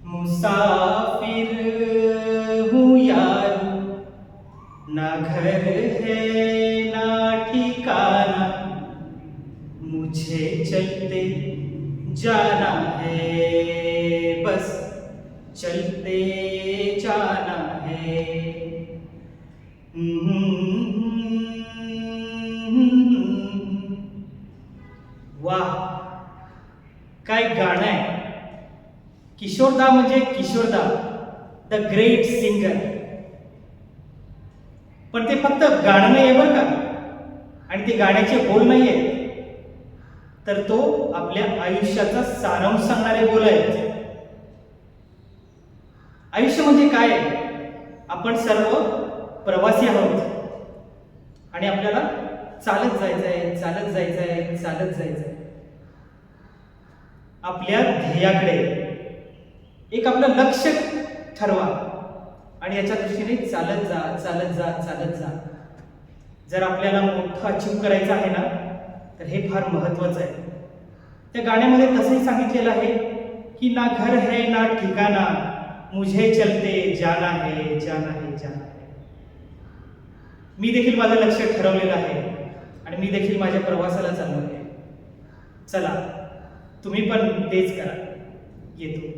मुसाफिर हूँ यार, ना घर है ना ठिकाना, मुझे चलते जाना है, बस चलते जाना है। वाह, काय गाणं आहे! किशोरदा म्हणजे किशोरदा, द ग्रेट सिंगर. पण ते फक्त गाणं नाही आहे बरं का, आणि ते गाण्याचे बोल नाही आहेत, तर तो आपल्या आयुष्याचा सारांश सांगणारे बोल आहेत. आयुष्य म्हणजे काय? आपण सर्व प्रवासी आहोत आणि आपल्याला चालत जायचंय, चालत जायचंय, चालत जायचंय आपल्या ध्येयाकडे. एक आपलं लक्ष ठरवा आणि याच्या दृष्टीने चालत जा, चालत जा, चालत जा. जर आपल्याला मोठं अचीव करायचं आहे ना, तर हे फार महत्वाचं आहे. त्या गाण्यामध्ये तसंही सांगितलेलं आहे की ना घर है ना ठिकाणा, मुझे चलते जाना है, जाना है, जाना है. मी देखील माझं लक्ष ठरवलेलं आहे आणि मी देखील माझ्या प्रवासाला चाललो आहे. चला, तुम्ही पण तेच करा. येतो.